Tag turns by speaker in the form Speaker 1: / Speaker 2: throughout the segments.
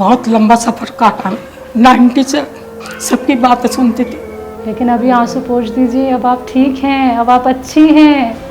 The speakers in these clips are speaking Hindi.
Speaker 1: बहुत लंबा सफ़र काटा। 90 से सबकी बातें सुनती थी।
Speaker 2: लेकिन अभी आंसू पोंछ दीजिए, अब आप ठीक हैं, अब आप अच्छी हैं।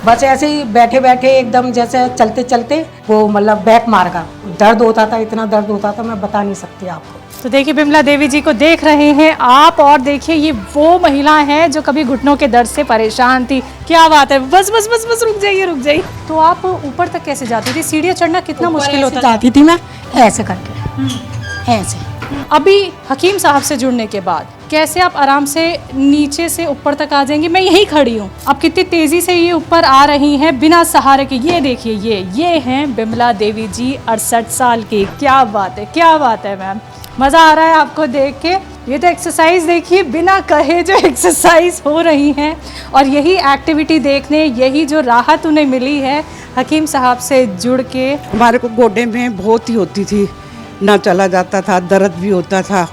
Speaker 1: बस ऐसे ही बैठे बैठे एकदम जैसे चलते चलते वो मतलब बैक मार गया। दर्द होता था, इतना दर्द होता था मैं बता नहीं सकती आपको।
Speaker 2: तो देखिए बिमला देवी जी को देख रहे हैं आप, और देखिए ये वो महिला है जो कभी घुटनों के दर्द से परेशान थी। क्या बात है, बस बस बस बस रुक जाइए रुक जाइए। तो आप ऊपर तक कैसे जाती थी? सीढ़ियाँ चढ़ना कितना मुश्किल होता था?
Speaker 1: जाती थी मैं ऐसे करके, ऐसे।
Speaker 2: अभी हकीम साहब से जुड़ने के बाद कैसे आप आराम से नीचे से ऊपर तक आ जाएंगी? मैं यहीं खड़ी हूँ, अब कितनी तेजी से ये ऊपर आ रही हैं बिना सहारे के। ये देखिए, ये हैं बिमला देवी जी, 68 साल की। क्या बात है, क्या बात है मैम, मज़ा आ रहा है आपको देख के। ये तो एक्सरसाइज देखिए, बिना कहे जो एक्सरसाइज हो रही हैं, और यही एक्टिविटी देखने, यही जो राहत उन्हें मिली है हकीम साहब से जुड़ के।
Speaker 3: हमारे को गोडे में बहुत ही होती थी, ना चला जाता था, दर्द भी होता था।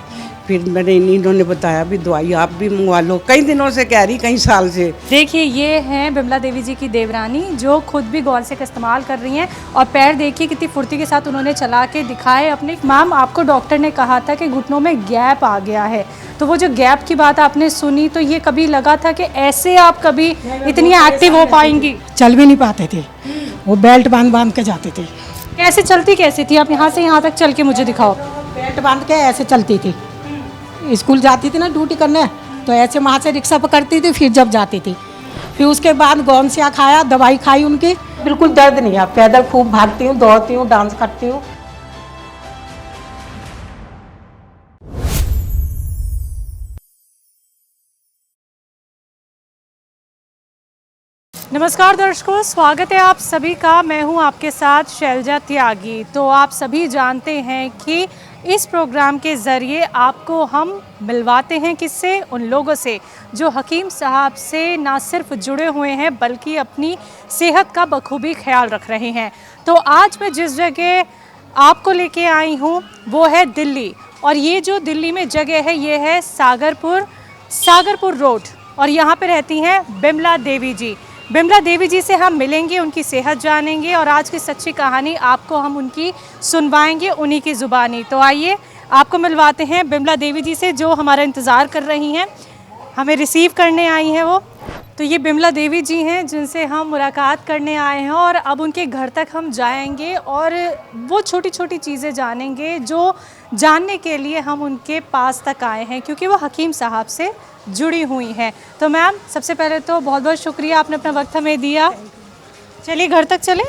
Speaker 3: फिर मैंने इन्होंने बताया भी दवाई आप भी मंगवा लो। कई दिनों से कह रही, कई साल से।
Speaker 2: देखिए ये हैं बिमला देवी जी की देवरानी, जो खुद भी गॉल का इस्तेमाल कर रही हैं, और पैर देखिए कितनी फुर्ती के साथ उन्होंने चला के दिखाए अपने। मैम आपको डॉक्टर ने कहा था कि घुटनों में गैप आ गया है, तो वो जो गैप की बात आपने सुनी, तो ये कभी लगा था कि ऐसे आप कभी इतनी एक्टिव हो पाएंगी?
Speaker 1: चल भी नहीं पाते थे, वो बेल्ट बांध बांध के जाते थे।
Speaker 2: कैसे चलती कैसे थी आप? यहाँ से यहाँ तक चल के मुझे दिखाओ।
Speaker 1: बेल्ट बांध के ऐसे चलती थी। स्कूल जाती थी ना ड्यूटी करने, तो ऐसे वहाँ से रिक्शा पकड़ती थी, फिर जब जाती थी। फिर उसके बाद गौनसिया खाया, दवाई खाई उनकी, बिल्कुल दर्द नहीं है। पैदल खूब भागती हूँ, दौड़ती हूँ, डांस करती हूँ।
Speaker 2: नमस्कार दर्शकों, स्वागत है आप सभी का। मैं हूं आपके साथ शैलजा त्यागी। तो आप सभी जानते हैं कि इस प्रोग्राम के ज़रिए आपको हम मिलवाते हैं किससे? उन लोगों से जो हकीम साहब से ना सिर्फ जुड़े हुए हैं बल्कि अपनी सेहत का बखूबी ख्याल रख रहे हैं। तो आज मैं जिस जगह आपको लेके आई हूँ वो है दिल्ली, और ये जो दिल्ली में जगह है ये है सागरपुर रोड, और यहाँ पे रहती हैं बिमला देवी जी। बिमला देवी जी से हम मिलेंगे, उनकी सेहत जानेंगे, और आज की सच्ची कहानी आपको हम उनकी सुनवाएंगे उन्हीं की ज़ुबानी। तो आइए आपको मिलवाते हैं बिमला देवी जी से, जो हमारा इंतज़ार कर रही हैं, हमें रिसीव करने आई हैं वो। तो ये बिमला देवी जी हैं जिनसे हम मुलाकात करने आए हैं, और अब उनके घर तक हम जाएंगे और वो छोटी छोटी चीज़ें जानेंगे जो जानने के लिए हम उनके पास तक आए हैं, क्योंकि वो हकीम साहब से जुड़ी हुई हैं। तो मैम सबसे पहले तो बहुत बहुत शुक्रिया, आपने अपना वक्त हमें दिया। चलिए घर तक चलें।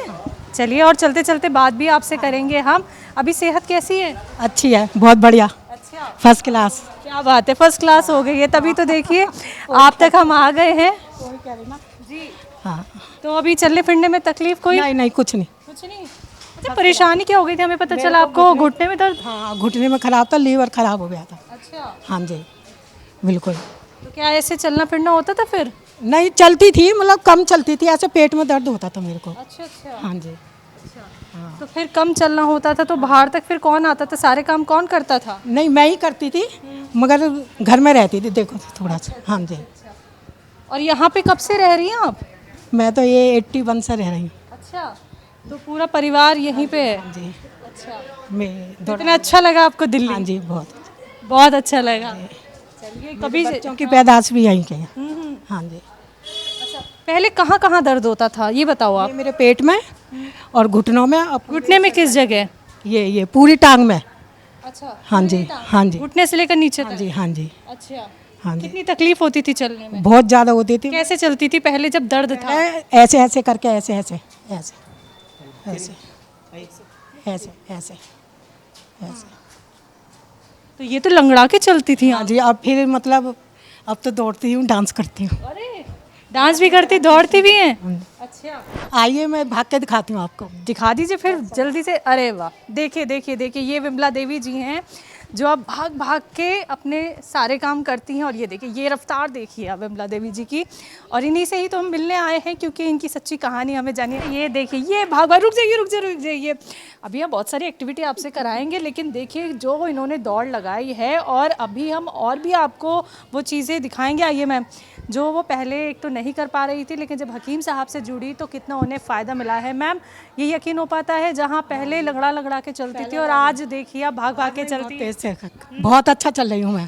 Speaker 2: चलिए, और चलते चलते बात भी आपसे करेंगे हम। अभी सेहत कैसी है?
Speaker 1: अच्छी है, बहुत बढ़िया,
Speaker 2: अच्छा,
Speaker 1: फर्स्ट क्लास।
Speaker 2: क्या बात है, फर्स्ट क्लास हो गई है। तभी तो देखिए आप तक हम आ गए हैं जी।
Speaker 1: हाँ,
Speaker 2: तो अभी चलने फिरने में तकलीफ कोई?
Speaker 1: नहीं नहीं, कुछ नहीं।
Speaker 2: कुछ नहीं। अच्छा, परेशानी क्या हो गई थी? हमें पता चला आपको घुटने में दर्द।
Speaker 1: हाँ, घुटने में खराब था, लीवर खराब हो गया था।
Speaker 2: अच्छा,
Speaker 1: हाँ जी, बिल्कुल।
Speaker 2: तो क्या ऐसे चलना फिरना होता था फिर?
Speaker 1: नहीं चलती थी, मतलब कम चलती थी, ऐसे पेट में दर्द होता था मेरे को।
Speaker 2: अच्छा अच्छा।
Speaker 1: हाँ जी।
Speaker 2: तो फिर कम चलना होता था तो बाहर तक फिर कौन आता था? सारे काम कौन करता था?
Speaker 1: नहीं मैं ही करती थी, मगर घर में रहती थी, देखो थोड़ा सा। हाँ जी।
Speaker 2: और यहाँ पे कब से रह रही हैं आप?
Speaker 1: मैं तो ये 81 से रह रही हूँ।
Speaker 2: अच्छा, तो पूरा परिवार यहीं पे है?
Speaker 1: जी,
Speaker 2: अच्छा,
Speaker 1: मैं
Speaker 2: इतना अच्छा लगा आपको दिल्ली?
Speaker 1: हाँ जी, बहुत।
Speaker 2: बहुत अच्छा लगा। चलिए, कभी
Speaker 1: बच्चों की पैदाश भी यहीं के है। हाँ जी।
Speaker 2: पहले कहाँ कहाँ दर्द होता था ये बताओ आप?
Speaker 1: ये मेरे पेट में और घुटनों में,
Speaker 2: घुटने में किस जगह?
Speaker 1: ये पूरी टांग में।
Speaker 2: अच्छा,
Speaker 1: हाँ जी, हाँ जी,
Speaker 2: घुटने से लेकर नीचे
Speaker 1: हाँ
Speaker 2: तक?
Speaker 1: जी, हाँ जी,
Speaker 2: अच्छा,
Speaker 1: हाँ जी।
Speaker 2: कितनी तकलीफ होती थी चलने में?
Speaker 1: बहुत ज़्यादा होती थी।
Speaker 2: कैसे चलती थी पहले जब दर्द था?
Speaker 1: ऐसे ऐसे करके, ऐसे ऐसे ऐसे ऐसे ऐसे ऐसे ऐसे।
Speaker 2: तो ये तो लंगड़ा के चलती थी
Speaker 1: हाँ
Speaker 2: आप?
Speaker 1: जी, अब फिर मतलब अब तो दौड़ती हूँ, डांस करती हूँ।
Speaker 2: अरे, डांस भी करती, दौड़ती भी हैं? अच्छा,
Speaker 1: आइए मैं भाग के दिखाती हूँ आपको।
Speaker 2: दिखा दीजिए फिर जल्दी से। अरे वाह, देखिए देखिए देखिए, ये बिमला देवी जी हैं जो अब भाग भाग के अपने सारे काम करती हैं। और ये देखिए, ये रफ्तार देखिए आप बिमला देवी जी की, और इन्हीं से ही तो हम मिलने आए हैं, क्योंकि इनकी सच्ची कहानी हमें जानी है। ये देखिए, ये भाग भाग, रुक जाइए रुक जाइए रुक जाइए। अभी हम बहुत सारी एक्टिविटी आपसे कराएंगे, लेकिन देखिए जो इन्होंने दौड़ लगाई है, और अभी हम और भी आपको वो चीज़ें दिखाएंगे। आइए मैम। जो वो पहले एक तो नहीं कर पा रही थी, लेकिन जब हकीम साहब से जुड़ी तो कितना उन्हें फ़ायदा मिला है। मैम, ये यकीन हो पाता है जहाँ पहले लगड़ा लगड़ा के चलती थी और आज देखिए आप भाग भाग के चलती है।
Speaker 1: बहुत अच्छा चल रही हूँ मैं,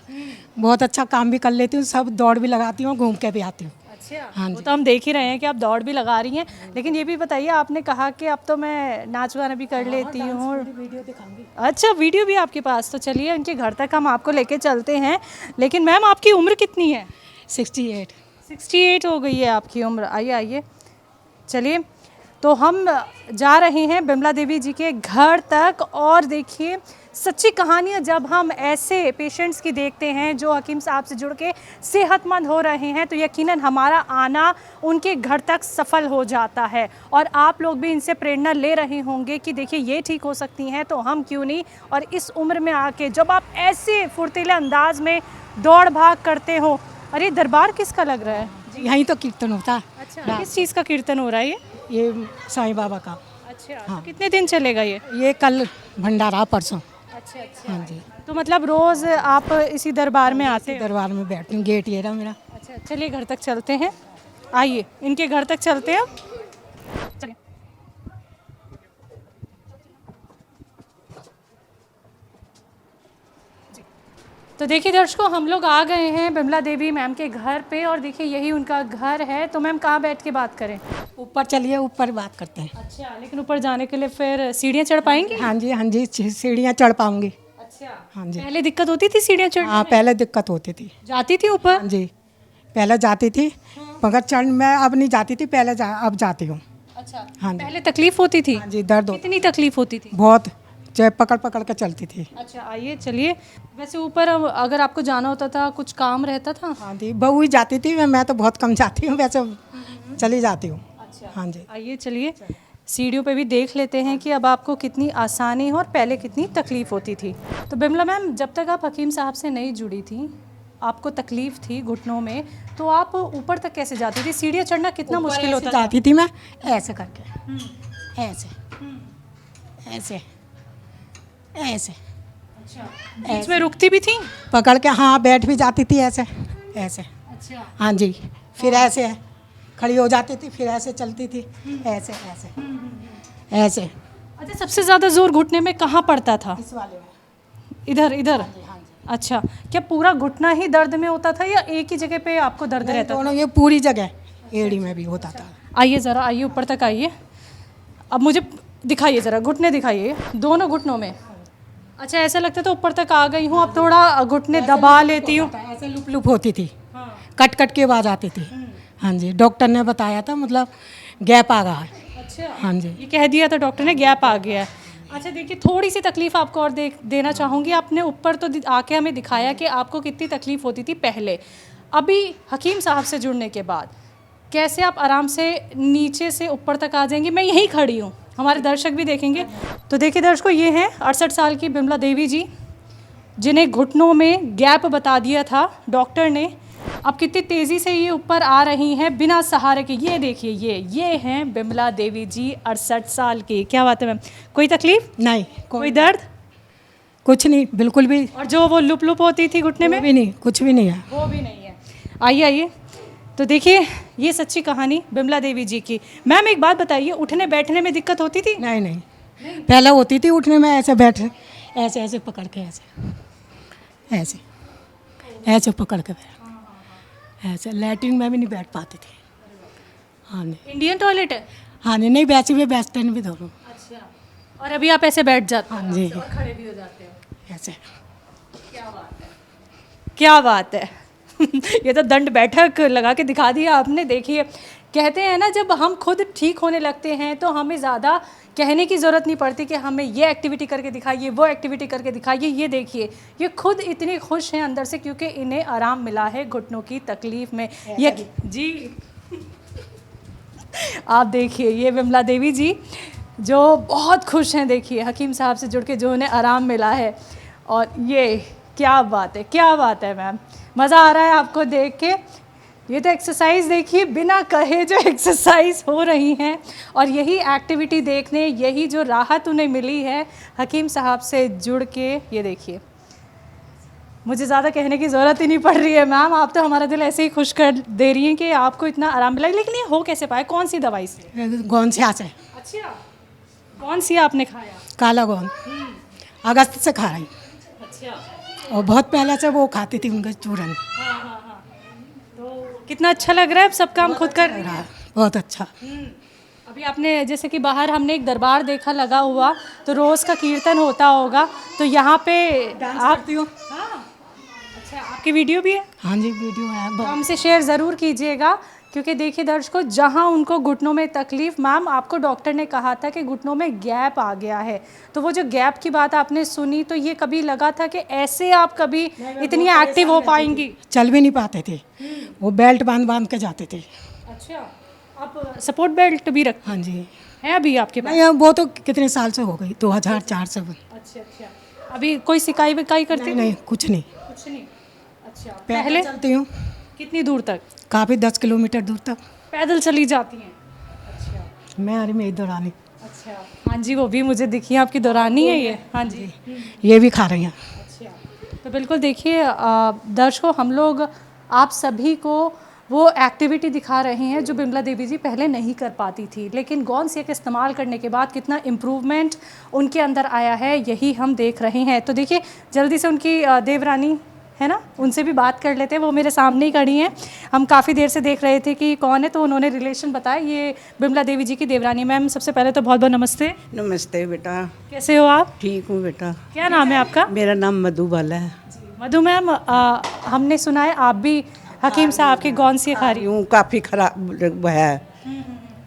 Speaker 1: बहुत अच्छा काम भी कर लेती हूँ, सब दौड़ भी लगाती हूँ, घूम के भी आती हूँ।
Speaker 2: अच्छा,
Speaker 1: हाँ
Speaker 2: वो तो हम देख ही रहे हैं कि आप दौड़ भी लगा रही हैं, लेकिन ये भी बताइए, आपने कहा कि अब तो मैं नाच गाना भी कर लेती हूँ।
Speaker 1: वीडियो दिखाऊंगी।
Speaker 2: अच्छा, वीडियो भी आपके पास, तो चलिए उनके घर तक हम आपको लेके चलते हैं। लेकिन मैम, आपकी उम्र कितनी है?
Speaker 1: 68।
Speaker 2: 68 हो गई है आपकी उम्र। आइए आइए, चलिए। तो हम जा रहे हैं बिमला देवी जी के घर तक, और देखिए सच्ची कहानियाँ जब हम ऐसे पेशेंट्स की देखते हैं जो हकीम साहब से जुड़ के सेहतमंद हो रहे हैं, तो यकीनन हमारा आना उनके घर तक सफल हो जाता है। और आप लोग भी इनसे प्रेरणा ले रहे होंगे कि देखिए ये ठीक हो सकती हैं, तो हम क्यों नहीं। और इस उम्र में आके जब आप ऐसे फुर्तीले अंदाज में दौड़ भाग करते हो, अरे दरबार किसका लग रहा है?
Speaker 1: यहीं तो कीर्तन होता है।
Speaker 2: अच्छा, किस चीज़ का कीर्तन हो रहा है
Speaker 1: ये साईं बाबा का।
Speaker 2: अच्छा, तो कितने दिन चलेगा ये?
Speaker 1: ये कल भंडारा, परसों।
Speaker 2: अच्छा अच्छा।
Speaker 1: हाँ जी,
Speaker 2: तो मतलब रोज़ आप इसी दरबार में आते हो?
Speaker 1: दरबार में बैठती हूँ, गेट ये रहा मेरा।
Speaker 2: अच्छा, चलिए घर तक चलते हैं। आइए इनके घर तक चलते हैं। चलिए। तो देखिए दर्शकों, हम लोग आ गए हैं बिमला देवी मैम के घर पे, और देखिए यही उनका घर है। तो मैम, कहाँ बैठ के बात करें?
Speaker 1: ऊपर चलिए, ऊपर बात करते हैं।
Speaker 2: अच्छा, लेकिन ऊपर जाने के लिए फिर सीढ़ियाँ चढ़ पाएंगे?
Speaker 1: हाँ जी, हाँ जी, सीढ़ियाँ चढ़ पाऊंगी।
Speaker 2: अच्छा,
Speaker 1: हाँ जी।
Speaker 2: पहले दिक्कत होती थी सीढ़ियाँ चढ़?
Speaker 1: हाँ, पहले दिक्कत होती थी।
Speaker 2: जाती थी ऊपर?
Speaker 1: हाँ जी, पहले जाती थी, मगर चढ़ मैं अब नहीं जाती थी, पहले अब जाती हूँ।
Speaker 2: अच्छा,
Speaker 1: हाँ जी।
Speaker 2: पहले तकलीफ होती थी?
Speaker 1: हाँ जी, दर्द होता
Speaker 2: कितनी तकलीफ होती थी?
Speaker 1: बहुत, चाहे पकड़ पकड़ के चलती थी।
Speaker 2: अच्छा, आइए चलिए। वैसे ऊपर अगर आपको जाना होता था, कुछ काम रहता था?
Speaker 1: हाँ जी, बहू ही जाती थी, मैं तो बहुत कम जाती हूँ, वैसे चली जाती हूँ।
Speaker 2: अच्छा,
Speaker 1: हाँ जी।
Speaker 2: आइए चलिए, सीढ़ियों पे भी देख लेते हैं कि अब आपको कितनी आसानी है और पहले कितनी तकलीफ होती थी। तो बिमला मैम, जब तक आप हकीम साहब से नहीं जुड़ी थी, आपको तकलीफ थी घुटनों में, तो आप ऊपर तक कैसे जाती थी? सीढ़ियाँ चढ़ना कितना मुश्किल होता था?
Speaker 1: जाती थी मैं ऐसे करके, ऐसे ऐसे ऐसे,
Speaker 2: अच्छा, बीच में रुकती भी थी?
Speaker 1: पकड़ के, हाँ, बैठ भी जाती थी ऐसे ऐसे।
Speaker 2: अच्छा,
Speaker 1: हाँ जी, फिर ऐसे खड़ी हो जाती थी, फिर ऐसे चलती थी, ऐसे ऐसे ऐसे।
Speaker 2: अच्छा, सबसे ज़्यादा जोर घुटने में कहाँ पड़ता था?
Speaker 1: इस वाले में।
Speaker 2: इधर इधर?
Speaker 1: हाँ जी।
Speaker 2: अच्छा, क्या पूरा घुटना ही दर्द में होता था या एक ही जगह पे आपको दर्द
Speaker 1: नहीं,
Speaker 2: रहता था?
Speaker 1: दोनों, ये पूरी जगह एड़ी में भी होता था।
Speaker 2: आइए ज़रा, आइए ऊपर तक आइए। अब मुझे दिखाइए ज़रा, घुटने दिखाइए, दोनों घुटनों में। अच्छा, ऐसा लगता था ऊपर तक आ गई हूँ, अब थोड़ा घुटने दबा लेती हूँ।
Speaker 1: ऐसे लुप लुप होती थी, कट कट के आवाज़ आती थी। हाँ जी, डॉक्टर ने बताया था, मतलब गैप आ गया है।
Speaker 2: अच्छा,
Speaker 1: हाँ जी।
Speaker 2: ये कह दिया था डॉक्टर ने, गैप आ गया है। अच्छा, देखिए थोड़ी सी तकलीफ आपको और देना चाहूँगी। आपने ऊपर तो आके हमें दिखाया कि आपको कितनी तकलीफ होती थी पहले, अभी हकीम साहब से जुड़ने के बाद कैसे आप आराम से नीचे से ऊपर तक आ जाएंगी। मैं यहीं खड़ी हूँ, हमारे दर्शक भी देखेंगे। तो देखिए दर्शकों, ये हैं 68 साल की बिमला देवी जी, जिन्हें घुटनों में गैप बता दिया था डॉक्टर ने। अब कितनी तेज़ी से ये ऊपर आ रही हैं बिना सहारे के। ये देखिए, ये हैं बिमला देवी जी, 68 साल की। क्या बात है मैम, कोई तकलीफ
Speaker 1: नहीं,
Speaker 2: कोई दर्द?
Speaker 1: कुछ नहीं, बिल्कुल भी।
Speaker 2: और जो वो लुप लुप होती थी घुटने में?
Speaker 1: भी नहीं, कुछ भी नहीं है।
Speaker 2: वो भी नहीं है। आइए आइए, तो देखिए ये सच्ची कहानी बिमला देवी जी की। मैम, एक बात बताइए, उठने बैठने में दिक्कत होती थी?
Speaker 1: नहीं नहीं, पहले होती थी उठने में, ऐसे बैठ, ऐसे ऐसे पकड़ के, ऐसे ऐसे ऐसे पकड़ के बैठ, ऐसे। लैट्रिन में भी नहीं बैठ पाती थी। हाँ नहीं,
Speaker 2: इंडियन टॉयलेट है?
Speaker 1: हाँ नहीं, नहीं वैसे भी वेस्टर्न भी दोनों।
Speaker 2: अच्छा, और अभी आप ऐसे बैठ जाते हो?
Speaker 1: हाँ जी,
Speaker 2: और खड़े भी हो जाते हो?
Speaker 1: ऐसे।
Speaker 2: क्या बात है, क्या बात है। ये तो दंड बैठक लगा के दिखा दिया आपने। देखिए, कहते हैं ना, जब हम खुद ठीक होने लगते हैं तो हमें ज़्यादा कहने की ज़रूरत नहीं पड़ती कि हमें ये एक्टिविटी करके दिखाइए, वो एक्टिविटी करके दिखाइए। ये देखिए, ये खुद इतने खुश हैं अंदर से, क्योंकि इन्हें आराम मिला है घुटनों की तकलीफ़ में। ये जी, आप देखिए, ये बिमला देवी जी जो बहुत खुश हैं, देखिए हकीम साहब से जुड़ के जो उन्हें आराम मिला है। और ये क्या बात है, क्या बात है मैम, मज़ा आ रहा है आपको देख के। ये तो एक्सरसाइज देखिए, बिना कहे जो एक्सरसाइज हो रही हैं, और यही एक्टिविटी देखने, यही जो राहत उन्हें मिली है हकीम साहब से जुड़ के। ये देखिए, मुझे ज़्यादा कहने की ज़रूरत ही नहीं पड़ रही है मैम, आप तो हमारा दिल ऐसे ही खुश कर दे रही हैं कि आपको इतना आराम मिला। लेकिन ये हो कैसे पाया, कौन सी दवाई से?
Speaker 1: गोंद से से
Speaker 2: अच्छा, कौन सी आपने खाया?
Speaker 1: काला गोंद अगस्त से खा रही,
Speaker 2: अच्छा,
Speaker 1: और बहुत पहले से वो खाती थी उनका चूरन।
Speaker 2: तो कितना अच्छा लग रहा है, अब सब काम खुद कर रही हैं।
Speaker 1: बहुत अच्छा।
Speaker 2: अभी आपने जैसे कि बाहर हमने एक दरबार देखा लगा हुआ, तो रोज़ का कीर्तन होता होगा, तो यहाँ पे आप
Speaker 1: करती हूँ।
Speaker 2: हाँ, अच्छा, आपकी वीडियो भी है?
Speaker 1: हाँ जी, वीडियो है।
Speaker 2: तो हमसे शेयर ज़रूर कीजिएगा, क्योंकि देखिए दर्शकों, जहाँ उनको घुटनों में तकलीफ़, मैम आपको डॉक्टर ने कहा था कि घुटनों में गैप आ गया है, तो वो जो गैप की बात आपने सुनी, तो ये कभी लगा था कि ऐसे आप कभी इतनी एक्टिव हो पाएंगी?
Speaker 1: चल भी नहीं पाते थे, वो बेल्ट बांध बांध के जाते थे।
Speaker 2: अच्छा, आप सपोर्ट बेल्ट भी रख
Speaker 1: हाँ जी,
Speaker 2: है अभी आपके पास?
Speaker 1: नहीं वो तो कितने साल से हो गई, 2004 से।
Speaker 2: अच्छा अच्छा, अभी कोई सिकाई विकाई करते?
Speaker 1: नहीं नहीं, कुछ नहीं।
Speaker 2: कुछ नहीं। अच्छा,
Speaker 1: पहले
Speaker 2: पहले
Speaker 1: चलती हूँ
Speaker 2: कितनी दूर तक?
Speaker 1: काफ़ी, 10 किलोमीटर दूर तक।
Speaker 2: पैदल चली जाती हैं? अच्छा
Speaker 1: मैं अरे मेरी दौरानी,
Speaker 2: अच्छा, हाँ जी, वो भी मुझे दिखी है, आपकी दौरानी है ये? हाँ जी।
Speaker 1: ये भी खा रही हैं।
Speaker 2: अच्छा, तो बिल्कुल देखिए दर्शकों, हम लोग आप सभी को वो एक्टिविटी दिखा रहे हैं जो बिमला देवी जी पहले नहीं कर पाती थी, लेकिन गोंद सेक इस्तेमाल करने के बाद कितना इम्प्रूवमेंट उनके अंदर आया है, यही हम देख रहे हैं। तो देखिए जल्दी से उनकी देवरानी है ना, उनसे भी बात कर लेते हैं, वो मेरे सामने ही खड़ी हैं। हम काफ़ी देर से देख रहे थे कि कौन है, तो उन्होंने रिलेशन बताया, ये बिमला देवी जी की देवरानी। मैम सबसे पहले तो बहुत बहुत नमस्ते।
Speaker 3: नमस्ते बेटा।
Speaker 2: कैसे हो आप?
Speaker 3: ठीक हूँ बेटा।
Speaker 2: क्या नाम है आपका?
Speaker 3: मेरा नाम मधुबाला है।
Speaker 2: मधु मैम, हमने सुना है आप भी हकीम साहब की गोंद से खा रही हो।
Speaker 3: यूँ काफ़ी खराब है,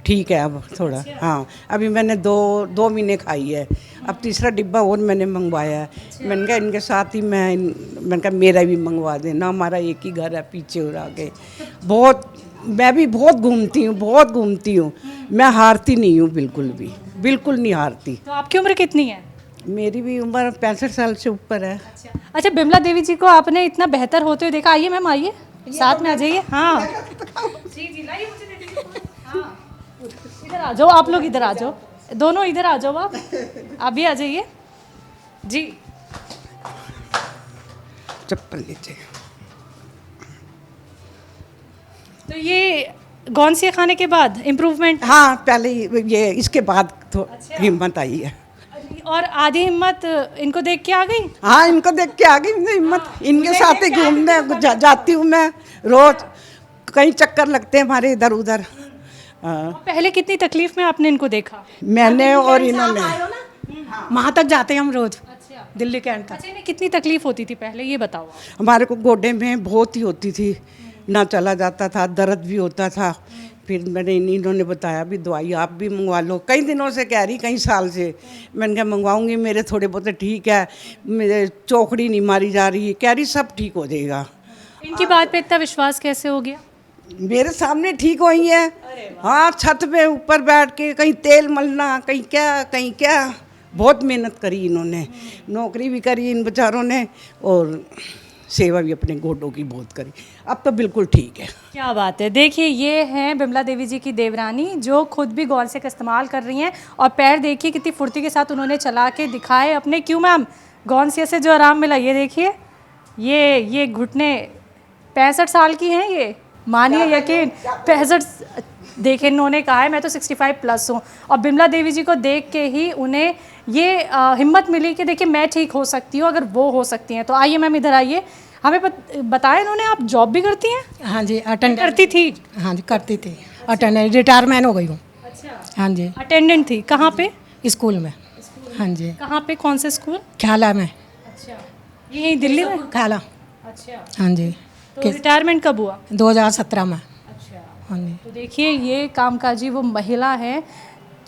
Speaker 3: ठीक है अब थोड़ा। हाँ, अभी मैंने दो महीने खाई है, अब तीसरा डिब्बा और मैंने मंगवाया है। मैंने कहा इनके साथ ही मैंने कहा मेरा भी मंगवा देना, हमारा एक ही घर है पीछे और आगे। मैं भी बहुत घूमती हूँ, मैं हारती नहीं हूँ, बिल्कुल नहीं हारती।
Speaker 2: तो आपकी उम्र कितनी है?
Speaker 3: मेरी भी उम्र 65 साल से ऊपर है।
Speaker 2: अच्छा, बिमला देवी जी को आपने इतना बेहतर होते हुए देखा। आइए मैम, आइए साथ में आ जाइए। हाँ जी जी, लाइए मुझे दे दीजिए। हाँ, इधर आ जाओ, आप लोग इधर आ जाओ, दोनों इधर आ जाओ, आप भी आ जाइए जी।
Speaker 3: चप्पल नीचे।
Speaker 2: तो ये गोंद से खाने के बाद इम्प्रूवमेंट?
Speaker 3: हाँ, पहले ये इसके बाद तो हिम्मत आई है।
Speaker 2: और आधी हिम्मत इनको देख के आ गई?
Speaker 3: हाँ, इनको देख के आ गई हिम्मत। इनके साथ ही घूमने जाती हूँ मैं रोज, कई चक्कर लगते हैं हमारे इधर उधर।
Speaker 2: पहले कितनी तकलीफ में आपने इनको देखा?
Speaker 3: मैंने और इन्होंने।
Speaker 1: वहाँ तक जाते हैं हम रोज,
Speaker 2: अच्छा,
Speaker 1: दिल्ली कैंट तक।
Speaker 2: अच्छा, इन्हें कितनी तकलीफ होती थी पहले, ये बताओ।
Speaker 3: हमारे को गोडे में बहुत ही होती थी, ना चला जाता था, दर्द भी होता था। फिर इन्होंने बताया भी दवाई आप भी मंगवा लो। कई दिनों से कह रही, कई साल से। मैंने कहा मंगवाऊंगी, मेरे थोड़े बहुत ठीक है, मेरे चौकड़ी नहीं मारी जा रही, कह रही सब ठीक हो जाएगा।
Speaker 2: इनकी बात पे इतना विश्वास कैसे हो गया?
Speaker 3: मेरे सामने ठीक हुई है। हाँ, छत पे ऊपर बैठ के कहीं तेल मलना, कहीं क्या बहुत मेहनत करी इन्होंने, नौकरी भी करी इन बेचारों ने, और सेवा भी अपने गोडों की बहुत करी। अब तो बिल्कुल ठीक है।
Speaker 2: क्या बात है। देखिए ये हैं बिमला देवी जी की देवरानी, जो खुद भी गोंद सेक इस्तेमाल कर रही हैं, और पैर देखिए कितनी फुर्ती के साथ उन्होंने चला के दिखाए अपने। क्यों मैम, गोंद सेक से जो आराम मिला, ये देखिए, ये घुटने 65 साल की हैं, ये मानिए यकीन 65। देखिए इन्होंने कहा है मैं तो 65 प्लस हूँ, और बिमला देवी जी को देख के ही उन्हें ये हिम्मत मिली कि देखिए मैं ठीक हो सकती हूँ अगर वो हो सकती हैं। तो आइए मैम, इधर आइए, हमें बताया इन्होंने आप जॉब भी करती हैं?
Speaker 1: हाँ जी, अटेंड
Speaker 2: करती थी?
Speaker 1: हाँ जी, करती थी। अटेंडेंट, रिटायरमेंट हो गई हूँ।
Speaker 2: अच्छा,
Speaker 1: हाँ जी,
Speaker 2: अटेंडेंट थी। कहाँ पे?
Speaker 1: स्कूल में। हाँ जी,
Speaker 2: कहाँ पे, कौन से स्कूल?
Speaker 1: ख्याला में।
Speaker 2: अच्छा, यही दिल्ली में?
Speaker 1: ख्याला।
Speaker 2: अच्छा,
Speaker 1: हाँ जी,
Speaker 2: तो रिटायरमेंट कब हुआ?
Speaker 1: 2017 में।
Speaker 2: अच्छा,
Speaker 1: हाँ जी।
Speaker 2: तो देखिए ये कामकाजी वो महिला है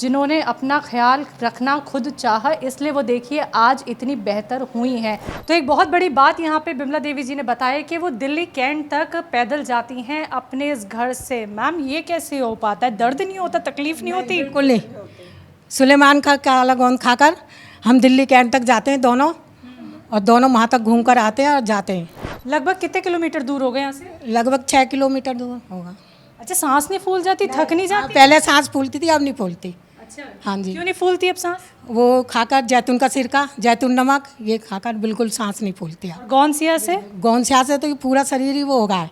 Speaker 2: जिन्होंने अपना ख्याल रखना खुद चाहा, इसलिए वो देखिए आज इतनी बेहतर हुई हैं। तो एक बहुत बड़ी बात यहाँ पे बिमला देवी जी ने बताया कि वो दिल्ली कैंट तक पैदल जाती हैं अपने इस घर से। मैम ये कैसे हो पाता है? दर्द नहीं होता, तकलीफ नहीं होती?
Speaker 1: बिल्कुल नहीं। सुलेमान का काला गोंद खाकर हम दिल्ली कैंट तक जाते हैं दोनों, और दोनों वहाँ तक घूम कर आते हैं और जाते हैं।
Speaker 2: लगभग कितने किलोमीटर दूर हो गए यहाँ से?
Speaker 1: लगभग 6 किलोमीटर दूर होगा।
Speaker 2: अच्छा, सांस नहीं फूल जाती, थक नहीं जाती?
Speaker 1: पहले सांस फूलती थी, अब नहीं फूलती।
Speaker 2: अच्छा,
Speaker 1: हाँ जी।
Speaker 2: क्यों नहीं फूलती अब सांस?
Speaker 1: वो खाकर जैतून का सिरका, जैतून नमक, ये खाकर बिल्कुल सांस नहीं फूलती है।
Speaker 2: गौनसिया से?
Speaker 1: गोंसिया से तो ये पूरा शरीर ही वो हो गया है।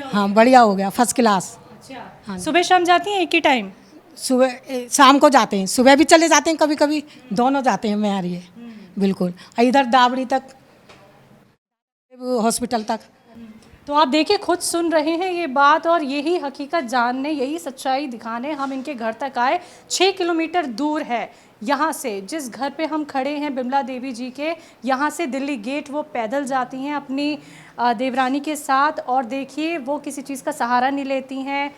Speaker 1: हाँ, बढ़िया हो गया, फर्स्ट क्लास।
Speaker 2: अच्छा, सुबह शाम जाती हैं एक ही टाइम?
Speaker 1: सुबह शाम को जाते हैं, सुबह भी चले जाते हैं, कभी कभी दोनों जाते हैं मैं आ रही है। बिल्कुल, और इधर दाबड़ी तक, हॉस्पिटल तक।
Speaker 2: तो आप देखिए, खुद सुन रहे हैं ये बात, और यही हकीकत जानने, यही सच्चाई दिखाने हम इनके घर तक आए। 6 किलोमीटर दूर है यहाँ से, जिस घर पे हम खड़े हैं बिमला देवी जी के, यहाँ से दिल्ली गेट वो पैदल जाती हैं अपनी देवरानी के साथ। और देखिए, वो किसी चीज़ का सहारा नहीं लेती हैं,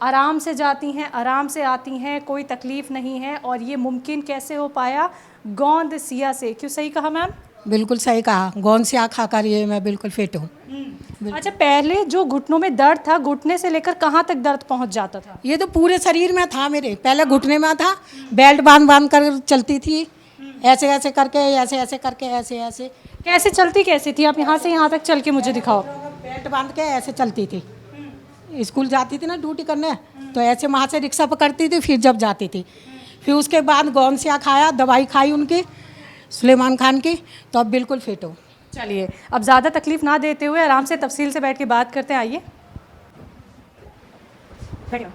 Speaker 2: आराम से जाती हैं, आराम से आती हैं, कोई तकलीफ़ नहीं है। और ये मुमकिन कैसे हो पाया? गोंद सिया से। क्यों सही कहा मैम?
Speaker 1: बिल्कुल सही कहा, गोंद से खा कर ये मैं बिल्कुल फिट हूँ।
Speaker 2: अच्छा, पहले जो घुटनों में दर्द था, घुटने से लेकर कहाँ तक दर्द पहुँच जाता था?
Speaker 1: ये तो पूरे शरीर में था मेरे, पहले घुटने में था, बेल्ट बांध बांध कर चलती थी, ऐसे ऐसे करके, ऐसे ऐसे करके, ऐसे ऐसे।
Speaker 2: कैसे चलती कैसे थी आप? यहाँ से यहाँ तक चल के मुझे दिखाओ।
Speaker 1: बेल्ट बांध के ऐसे चलती थी। स्कूल जाती थी ना ड्यूटी करने, तो ऐसे वहाँ से रिक्शा पकड़ती थी, फिर जब जाती थी। फिर उसके बाद गौनसिया खाया, दवाई खाई उनकी, सुलेमान खान की, तो अब बिल्कुल फिट हो।
Speaker 2: चलिए, अब ज़्यादा तकलीफ ना देते हुए आराम से तफसील से बैठ के बात करते हैं। आइए बैठिए।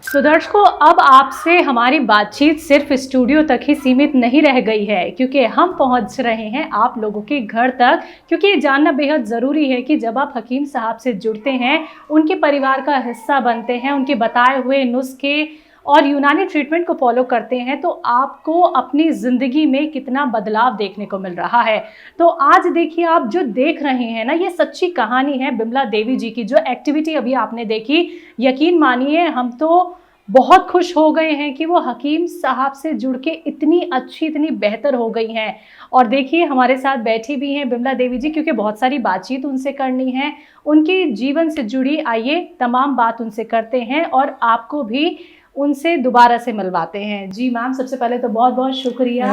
Speaker 2: तो दर्शकों, अब आपसे हमारी बातचीत सिर्फ स्टूडियो तक ही सीमित नहीं रह गई है, क्योंकि हम पहुंच रहे हैं आप लोगों के घर तक। क्योंकि ये जानना बेहद ज़रूरी है कि जब आप हकीम साहब से जुड़ते हैं, उनके परिवार का हिस्सा बनते हैं, उनके बताए हुए नुस्खे और यूनानी ट्रीटमेंट को फॉलो करते हैं, तो आपको अपनी ज़िंदगी में कितना बदलाव देखने को मिल रहा है। तो आज देखिए, आप जो देख रहे हैं ना, ये सच्ची कहानी है बिमला देवी जी की। जो एक्टिविटी अभी आपने देखी, यकीन मानिए हम तो बहुत खुश हो गए हैं कि वो हकीम साहब से जुड़ के इतनी अच्छी, इतनी बेहतर हो गई हैं। और देखिए, हमारे साथ बैठी भी हैं बिमला देवी जी, क्योंकि बहुत सारी बातचीत उनसे करनी है, उनके जीवन से जुड़ी। आइए तमाम बात उनसे करते हैं और आपको भी उनसे दोबारा से मिलवाते हैं। जी मैम, सबसे पहले तो बहुत बहुत शुक्रिया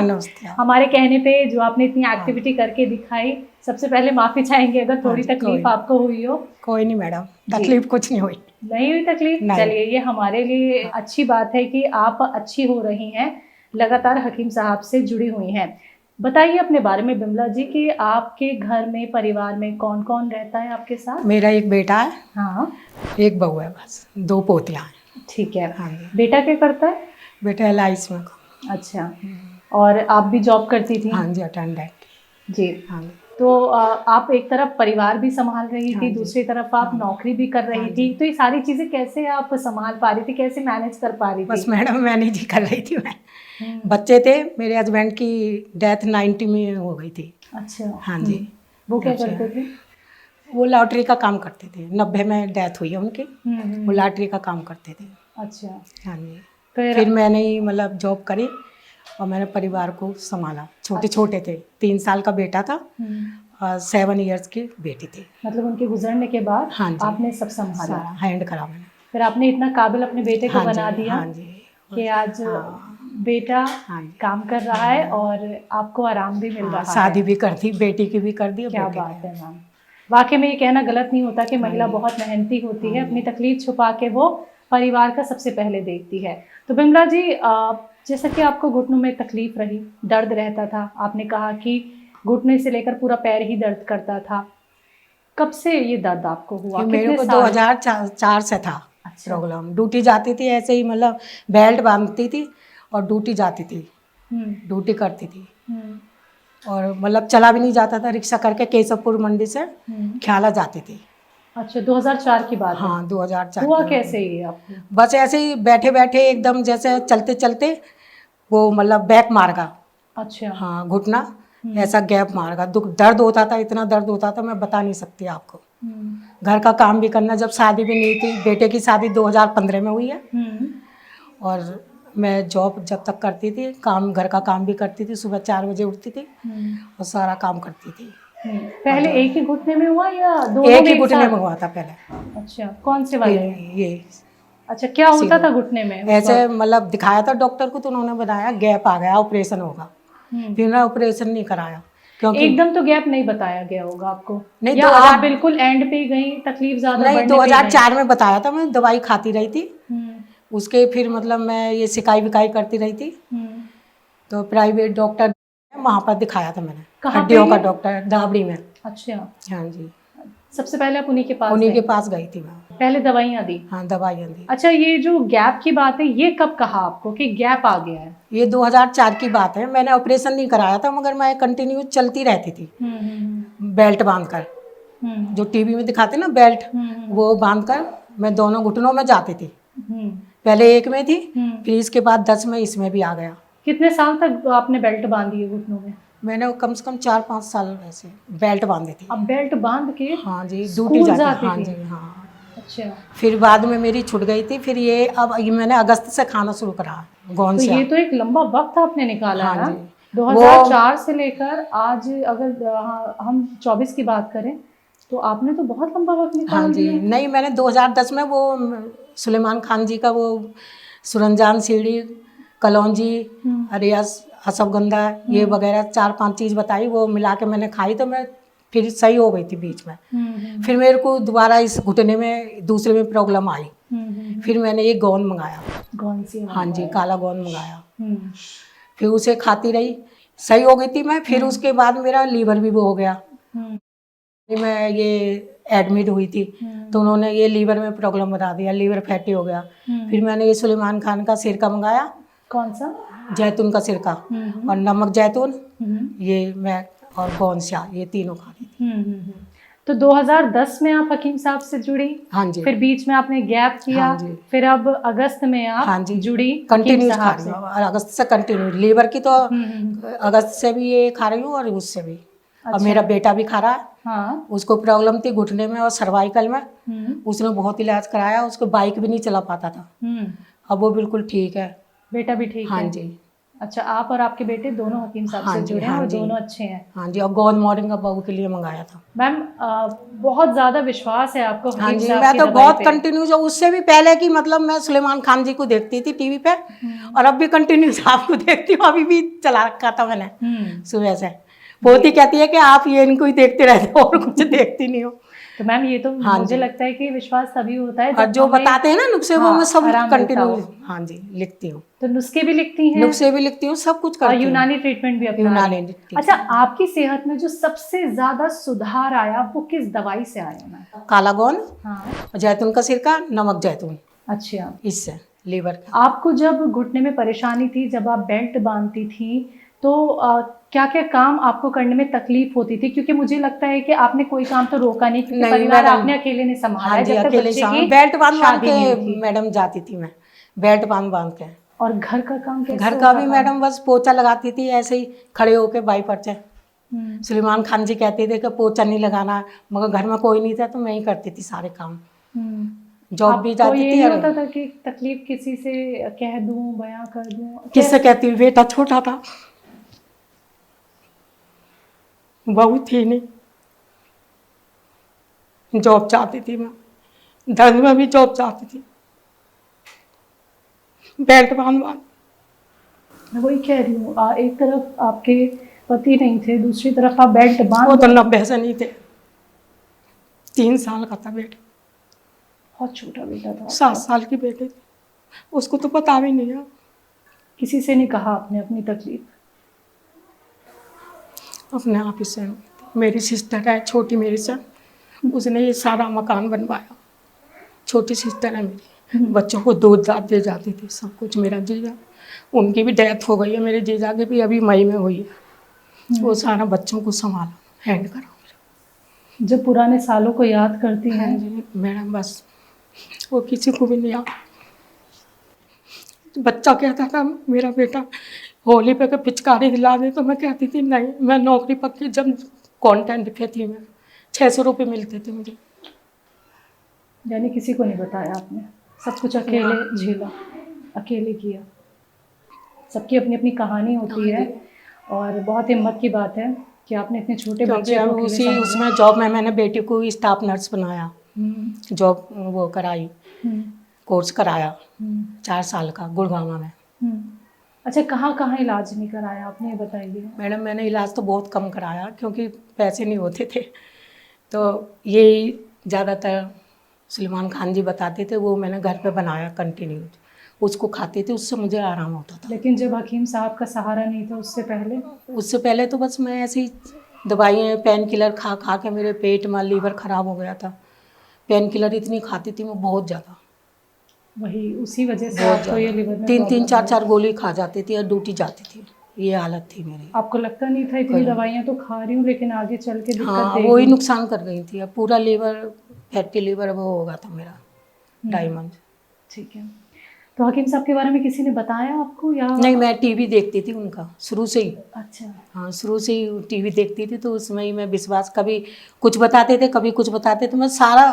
Speaker 2: हमारे कहने पे जो आपने इतनी एक्टिविटी करके दिखाई। सबसे पहले माफ़ी चाहेंगे अगर थोड़ी तकलीफ आपको हुई हो।
Speaker 1: कोई नहीं मैडम, तकलीफ कुछ नहीं हुई।
Speaker 2: नहीं हुई तकलीफ? चलिए, ये हमारे लिए अच्छी बात है कि आप अच्छी हो रही हैं, लगातार हकीम साहब से जुड़ी हुई हैं। बताइए अपने बारे में बिमला जी कि आपके घर में, परिवार में कौन कौन रहता है आपके साथ?
Speaker 1: मेरा एक बेटा है,
Speaker 2: हाँ,
Speaker 1: एक बहू है, बस 2 पोतियाँ हैं।
Speaker 2: ठीक है।
Speaker 1: हाँ,
Speaker 2: बेटा क्या करता है?
Speaker 1: बेटा LIC में।
Speaker 2: अच्छा, और आप भी जॉब करती थी?
Speaker 1: हाँ जी, अटेंडेंट।
Speaker 2: जी।
Speaker 1: हाँ,
Speaker 2: तो आप एक तरफ परिवार भी संभाल रही थी,
Speaker 1: हाँ
Speaker 2: दूसरी तरफ आप नौकरी भी कर रही थी, तो ये सारी चीज़ें कैसे आप संभाल पा रही थी, कैसे मैनेज कर पा रही थी?
Speaker 1: बस मैडम मैनेज ही कर रही थी मैं। बच्चे थे, मेरे हस्बैंड की डेथ 90 में हो गई थी।
Speaker 2: अच्छा।
Speaker 1: हाँ जी।
Speaker 2: वो क्या करते थे?
Speaker 1: वो लॉटरी का काम करते थे, 90 में डेथ हुई है उनकी। वो लॉटरी का काम करते थे।
Speaker 2: अच्छा।
Speaker 1: हाँ जी।
Speaker 2: फिर
Speaker 1: मैंने ही मतलब जॉब करी और मैंने परिवार को संभाला। छोटे छोटे थे, 3 साल का बेटा था और 7 इयर्स की बेटी थी।
Speaker 2: मतलब उनके गुजरने के बाद
Speaker 1: हाँ जी,
Speaker 2: आपने सब संभाला,
Speaker 1: हैंड करा मैंने।
Speaker 2: फिर आपने इतना काबिल अपने बेटे को बना दिया
Speaker 1: हाँ जी,
Speaker 2: कि आज बेटा काम कर रहा है और आपको आराम भी मिल रहा है।
Speaker 1: शादी भी कर दी, बेटी की भी कर दी।
Speaker 2: क्या बात है मैम, वाकई में ये कहना गलत नहीं होता कि महिला बहुत मेहनती होती है, अपनी तकलीफ छुपा के वो परिवार का सबसे पहले देखती है। तो बिमला जी, जैसा कि आपको घुटनों में तकलीफ रही, दर्द रहता था, आपने कहा कि घुटने से लेकर पूरा पैर ही दर्द करता था, कब से ये दर्द आपको हुआ?
Speaker 1: मेरे को 2004 से था प्रॉब्लम। ड्यूटी जाती थी ऐसे ही, मतलब बेल्ट बांधती थी और ड्यूटी जाती थी, ड्यूटी करती थी और मतलब चला भी नहीं जाता था। रिक्शा करके केशवपुर मंडी से ख्याला जाती थी।
Speaker 2: अच्छा, 2004 की बात है?
Speaker 1: हाँ, 2004।
Speaker 2: हुआ कैसे ये आपको?
Speaker 1: बस ऐसे ही बैठे बैठे एकदम जैसे चलते चलते वो मतलब बैक मार गया।
Speaker 2: अच्छा।
Speaker 1: हाँ, घुटना ऐसा गैप मार गया। दर्द होता था, इतना दर्द होता था मैं बता नहीं सकती आपको। घर का काम भी करना, जब शादी भी नहीं थी, बेटे की शादी 2015 में हुई है और मैं जॉब जब तक करती थी, काम घर का काम भी करती थी, सुबह 4 बजे उठती थी और सारा काम करती थी।
Speaker 2: पहले एक ही घुटने में हुआ या दोनों?
Speaker 1: एक ही घुटने में हुआ था पहले।
Speaker 2: अच्छा, कौन से वाले?
Speaker 1: ये।
Speaker 2: अच्छा, क्या होता था घुटने में?
Speaker 1: ऐसे मतलब दिखाया था डॉक्टर को, तो उन्होंने बताया गैप आ गया, ऑपरेशन होगा। फिर मैं ऑपरेशन नहीं कराया क्योंकि
Speaker 2: एकदम तो गैप नहीं बताया गया होगा आपको?
Speaker 1: नहीं,
Speaker 2: या आप बिल्कुल एंड पे गई, तकलीफ ज्यादा
Speaker 1: नहीं, 2004 में बताया था। मैं दवाई खाती रही थी, उसके फिर मतलब मैं ये सिकाई विकाई करती रही थी, तो प्राइवेट डॉक्टर वहाँ पर दिखाया था मैंने,
Speaker 2: कहाँ पे
Speaker 1: हड्डियों का
Speaker 2: ये?
Speaker 1: डॉक्टर दाबड़ी में।
Speaker 2: अच्छा,
Speaker 1: हाँ जी,
Speaker 2: सबसे पहले आप उन्हीं के पास
Speaker 1: उन्हीं
Speaker 2: गए?
Speaker 1: के पास गई थी मैं।
Speaker 2: पहले दवाइयाँ दी?
Speaker 1: हाँ, दवाइयाँ दी।
Speaker 2: अच्छा, ये जो गैप की बात है ये कब कहा आपको कि गैप आ गया है?
Speaker 1: ये 2004 की बात है। मैंने ऑपरेशन नहीं कराया था, मगर मैं कंटिन्यू चलती रहती थी बेल्ट बांधकर। जो टीवी में दिखाते ना बेल्ट, वो बांधकर मैं दोनों घुटनों में जाती थी। पहले एक में थी, फिर इसके बाद 10 में इसमें भी आ गया।
Speaker 2: कितने साल तक आपने बेल्ट बांधी है घुटनों में?
Speaker 1: मैंने कम से कम 4-5 साल ऐसे बेल्ट बांधी थी।
Speaker 2: अब बेल्ट बांध के
Speaker 1: हाँ जी,
Speaker 2: स्कूल
Speaker 1: ड्यूटी
Speaker 2: जाती
Speaker 1: हाँ
Speaker 2: थी?
Speaker 1: जी, हाँ।
Speaker 2: अच्छा,
Speaker 1: फिर बाद में मेरी छूट गई थी। फिर ये अब ये मैंने अगस्त से खाना शुरू करा गौन
Speaker 2: तो
Speaker 1: से।
Speaker 2: ये तो एक लंबा वक्त आपने निकाला है
Speaker 1: हाँ
Speaker 2: ना?
Speaker 1: जी।
Speaker 2: 2004 से लेकर आज अगर हम 24 की बात करें तो आपने तो बहुत लंबा वक्त
Speaker 1: हाँ
Speaker 2: निकाल
Speaker 1: जी,
Speaker 2: दिया है।
Speaker 1: नहीं मैंने 2010 में वो सुलेमान खान जी का वो सुरंजान सीढ़ी, कलौंजी, रियाज, अश्वगंधा, ये वगैरह 4-5 चीज़ बताई, वो मिला के मैंने खाई तो मैं फिर सही हो गई थी बीच में। फिर मेरे को दोबारा इस घुटने में दूसरे में प्रॉब्लम आई। फिर मैंने ये गौन मंगाया।
Speaker 2: कौन सी?
Speaker 1: हाँ जी, काला गौन मंगाया। फिर उसे खाती रही, सही हो गई थी मैं। फिर उसके बाद मेरा लीवर भी वो हो गया। मैं ये एडमिट हुई थी तो उन्होंने ये लीवर में प्रॉब्लम बता दिया, लीवर फैटी हो गया। फिर मैंने ये सुलेमान खान का सिरका मंगाया।
Speaker 2: कौन सा?
Speaker 1: जैतून का सिरका और नमक जैतून, ये मैं और गौनसा, ये तीनों खा रही थी।
Speaker 2: तो 2010 में आप हकीम साहब से जुड़ी।
Speaker 1: हाँ जी,
Speaker 2: फिर बीच में आपने गैप किया।
Speaker 1: हाँ जी।
Speaker 2: फिर अब अगस्त में आप
Speaker 1: हाँ जी,
Speaker 2: जुड़ी
Speaker 1: कंटिन्यू
Speaker 2: हकीम
Speaker 1: खा
Speaker 2: साहब
Speaker 1: रही
Speaker 2: से।
Speaker 1: हूँ और अगस्त से कंटिन्यू। लीवर की तो अगस्त से भी ये खा रही हूँ और उससे भी। और मेरा बेटा भी खा रहा है।
Speaker 2: हाँ।
Speaker 1: उसको प्रॉब्लम थी घुटने में और सर्वाइकल में। उसने बहुत इलाज कराया, उसको बाइक भी नहीं चला पाता था। अब वो बिल्कुल ठीक है।
Speaker 2: बेटा भी ठीक
Speaker 1: हाँ
Speaker 2: है?
Speaker 1: जी,
Speaker 2: अच्छा, आप और आपके बेटे दोनों हकीम साहब
Speaker 1: हाँ
Speaker 2: से
Speaker 1: जी,
Speaker 2: जुड़े हैं
Speaker 1: हाँ
Speaker 2: और
Speaker 1: जी।
Speaker 2: दोनों अच्छे हैं।
Speaker 1: हाँ जी, और गॉड मॉर्निंग का बहू के लिए मंगाया था।
Speaker 2: मैम, बहुत ज़्यादा विश्वास है आपको
Speaker 1: हाँ
Speaker 2: हकीम
Speaker 1: जी,
Speaker 2: साहब
Speaker 1: मैं
Speaker 2: की
Speaker 1: तो
Speaker 2: दवाई
Speaker 1: बहुत
Speaker 2: पे।
Speaker 1: कंटिन्यू, जो उससे भी पहले की मतलब मैं सुलेमान खान जी को देखती थी टीवी पे, और अब भी कंटिन्यू आपको देखती हूँ। अभी भी चला रखा था मैंने सुबह से। बहुत ही कहती है कि आप ये इनको ही देखते रहते हो और कुछ देखती नहीं हो।
Speaker 2: तो मैम, ये तो
Speaker 1: हाँ
Speaker 2: मुझे
Speaker 1: जी।
Speaker 2: लगता है कि विश्वास तभी होता है
Speaker 1: और
Speaker 2: जब
Speaker 1: जो
Speaker 2: हमें
Speaker 1: बताते हैं ना नुस्खे, वो मैं सब
Speaker 2: आराम मिलता
Speaker 1: कंटिन्यू
Speaker 2: हो।
Speaker 1: हाँ जी लिखती हूँ।
Speaker 2: तो नुस्खे भी लिखती हैं
Speaker 1: नुस्खे भी लिखती हूँ, सब कुछ
Speaker 2: और
Speaker 1: करती हूँ।
Speaker 2: यूनानी ट्रीटमेंट भी अपना
Speaker 1: यूनानी
Speaker 2: रही हैं।
Speaker 1: ट्रीटमेंट।
Speaker 2: अच्छा, आपकी सेहत में जो सबसे ज्यादा सुधार आया वो किस दवाई से आया मैम?
Speaker 1: काला गौन,
Speaker 2: हाँ।
Speaker 1: जैतून का सिरका, नमक जैतून,
Speaker 2: अच्छा,
Speaker 1: इससे लीवर का।
Speaker 2: आपको जब घुटने में परेशानी थी, जब आप बेल्ट बांधती थी, तो क्या क्या काम आपको करने में तकलीफ होती थी? क्योंकि मुझे लगता है कि आपने कोई काम तो रोका नहीं, क्योंकि
Speaker 1: नहीं,
Speaker 2: परिवार
Speaker 1: मैडम।
Speaker 2: आपने अकेले ने संभाला
Speaker 1: हाँ
Speaker 2: है
Speaker 1: जी,
Speaker 2: जब तक
Speaker 1: अकेले
Speaker 2: बच्चे
Speaker 1: शाम
Speaker 2: की
Speaker 1: बेल्ट बांध
Speaker 2: शादी नहीं हुई
Speaker 1: के
Speaker 2: थी।
Speaker 1: मैडम जाती थी मैं, बेल्ट बांध के।
Speaker 2: और घर का काम कैसे
Speaker 1: घर का
Speaker 2: होता
Speaker 1: भी
Speaker 2: था?
Speaker 1: मैडम बस पोछा लगाती थी ऐसे ही खड़े होके बाई परचे। सुलेमान खान जी कहते थे कि पोछा नहीं लगाना, मगर घर में कोई नहीं था तो मैं ही करती थी सारे काम। जॉब भी
Speaker 2: आपको
Speaker 1: जाती
Speaker 2: ये
Speaker 1: थी।
Speaker 2: नहीं
Speaker 1: अरे
Speaker 2: होता था कि तकलीफ किसी से कह दूं, बयां कर दूं?
Speaker 1: किससे कहती हूँ, बेटा छोटा था, बहू थी नहीं, जॉब चाहती थी मैं, दर्द में भी जॉब चाहती थी, बेल्ट बांध बांध।
Speaker 2: मैं वही कह रही हूँ, एक तरफ आपके पति नहीं थे, दूसरी तरफ आप बेल्ट
Speaker 1: वो
Speaker 2: बांध।
Speaker 1: तो 90 से नहीं थे, 3 साल का था बेटा,
Speaker 2: बहुत छोटा बेटा था।
Speaker 1: 7 साल की बेटी थी, उसको तो पता भी नहीं है।
Speaker 2: किसी से नहीं कहा आपने अपनी तकलीफ?
Speaker 1: अपने आप ही से। मेरी सिस्टर है छोटी मेरी से, उसने ये सारा मकान बनवाया। छोटी सिस्टर है मेरी, बच्चों को दूध दाद दे जाती थी, सब कुछ। मेरा जीजा, उनकी भी डेथ हो गई है, मेरे जीजा की भी अभी मई में हुई है। वो सारा बच्चों को संभाला, हैंड करा।
Speaker 2: जब पुराने सालों को याद करती हैं।
Speaker 1: हाँ जी मैडम, बस वो किसी को भी नहीं याद। बच्चा कहता था मेरा बेटा होली पे के पिचकारी दिला दे, तो मैं कहती थी नहीं, मैं नौकरी पक्की। जब कॉन्टेंट पे थी मैं, 600 रुपये मिलते थे मुझे।
Speaker 2: यानी किसी को नहीं बताया आपने, सब कुछ अकेले झेला, अकेले किया। सबकी अपनी अपनी कहानी होती है और बहुत हिम्मत की बात है कि आपने इतने छोटे बच्चे को अकेले
Speaker 1: उसी
Speaker 2: संभाला।
Speaker 1: उसमें जॉब में मैंने बेटी को स्टाफ नर्स बनाया, जॉब वो कराई, कोर्स कराया 4 साल का गुड़गांव में।
Speaker 2: अच्छा, कहाँ कहाँ इलाज नहीं कराया आपने, ये बताइए।
Speaker 1: मैडम मैंने इलाज तो बहुत कम कराया क्योंकि पैसे नहीं होते थे, तो ये ज़्यादातर सुलेमान खान जी बताते थे, वो मैंने घर पे बनाया कंटिन्यू। उसको खाते थे, उससे मुझे आराम होता था।
Speaker 2: लेकिन जब हकीम साहब का सहारा नहीं था
Speaker 1: उससे पहले तो बस मैं ऐसे ही दवाइयाँ पेन किलर खा खा के मेरे पेट में लीवर ख़राब हो गया था। पेन किलर इतनी खाती थी मैं, बहुत ज़्यादा,
Speaker 2: वही उसी वजह से
Speaker 1: बहुत
Speaker 2: आपको ये
Speaker 1: ज़्यादा।
Speaker 2: लिवर में
Speaker 1: 3-3
Speaker 2: प्रॉब्लम
Speaker 1: 4-4 गोली खा जाती थी और ड्यूटी जाती थी, ये हालत थी मेरी।
Speaker 2: आपको लगता नहीं था इतनी दवाइयाँ तो खा रही हूँ लेकिन आगे चल के दिक्कत
Speaker 1: हाँ,
Speaker 2: देगी?
Speaker 1: वही नुकसान कर गई थी। अब पूरा लीवर, फैटी लीवर वो होगा था मेरा, डायमंड।
Speaker 2: ठीक है। तो हकीम साहब के बारे में किसी ने बताया आपको या?
Speaker 1: नहीं, मैं टीवी देखती थी उनका शुरू से ही।
Speaker 2: अच्छा।
Speaker 1: हाँ, शुरू से ही टीवी देखती थी, तो उसमें ही मैं विश्वास, कभी कुछ बताते थे कभी कुछ बताते, तो मैं सारा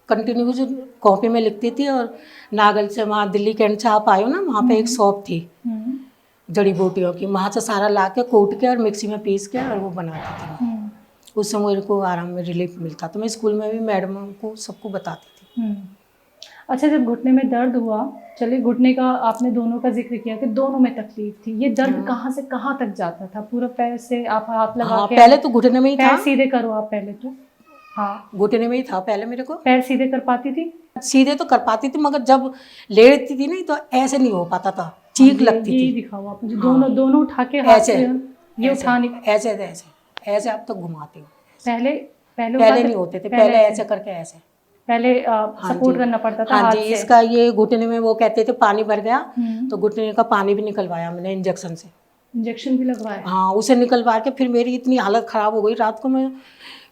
Speaker 1: कंटिन्यू जो कॉपी में लिखती थी। और नागल से वहाँ दिल्ली कैंट से आप आए हो ना, वहाँ पे एक शॉप थी जड़ी बूटियों की, वहाँ से सारा ला के कूट के और मिक्सी में पीस के और वो बनाती थी। उससे मेरे को आराम में रिलीफ मिलता, तो मैं स्कूल में भी मैडम को सबको बताती थी।
Speaker 2: अच्छा, जब घुटने में दर्द हुआ, चलिए घुटने का आपने दोनों का जिक्र किया कि दोनों में तकलीफ थी, ये दर्द कहाँ से कहाँ तक जाता था? पूरा पैर से आप हाथ लगा
Speaker 1: हाँ,
Speaker 2: के?
Speaker 1: पहले तो घुटने में ही था।
Speaker 2: पैर सीधे करो आप पहले तो। हाँ,
Speaker 1: घुटने में ही था पहले मेरे को।
Speaker 2: पैर सीधे कर पाती थी?
Speaker 1: सीधे तो कर पाती थी, मगर जब लेटती थी नहीं तो ऐसे नहीं हो पाता था, चीख लगती
Speaker 2: ये
Speaker 1: थी।
Speaker 2: दिखाओ आप मुझे, दोनों उठा के हाथ
Speaker 1: ऐसे
Speaker 2: से ये उठा नहीं।
Speaker 1: ऐसे ऐसे ऐसे आप तो घुमाती हूँ।
Speaker 2: पहले
Speaker 1: पहले नहीं होते थे, पहले ऐसे करके ऐसे
Speaker 2: पहले सपोर्ट करना पड़ता था
Speaker 1: हाँ
Speaker 2: हाथ
Speaker 1: जी।
Speaker 2: से।
Speaker 1: इसका ये घुटने में वो कहते थे पानी भर गया, तो घुटने का पानी भी निकलवाया मैंने इंजेक्शन से।
Speaker 2: इंजेक्शन भी लगवाया?
Speaker 1: हाँ, उसे निकलवा के फिर मेरी इतनी हालत ख़राब हो गई। रात को मैं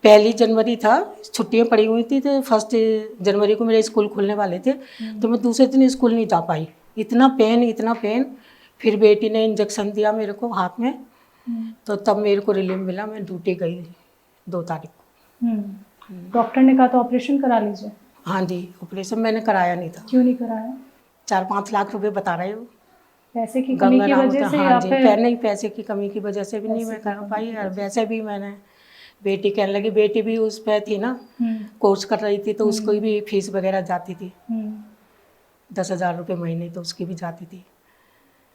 Speaker 1: 1 जनवरी था, छुट्टियाँ पड़ी हुई थी, तो 1 जनवरी को मेरे स्कूल खुलने वाले थे, तो मैं दूसरे दिन स्कूल नहीं जा पाई। इतना पेन। फिर बेटी ने इंजेक्शन दिया मेरे को हाथ में, तो तब मेरे को रिलीफ मिला। मैं ड्यूटी गई 2 तारीख को।
Speaker 2: डॉक्टर ने कहा तो ऑपरेशन करा लीजिए?
Speaker 1: हाँ जी, ऑपरेशन मैंने कराया नहीं था।
Speaker 2: क्यों नहीं कराया?
Speaker 1: 4-5 लाख रुपए बता रहे हो।
Speaker 2: पैसे की कमी की वजह से?
Speaker 1: हाँ जी, नहीं, पैसे की कमी की वजह से भी नहीं मैं करा पाई। और वैसे भी मैंने, बेटी कहने लगी, बेटी भी उस पे थी ना, कोर्स कर रही थी, तो उसको भी फीस वगैरह जाती थी 10,000 रुपये महीने, तो उसकी भी जाती थी।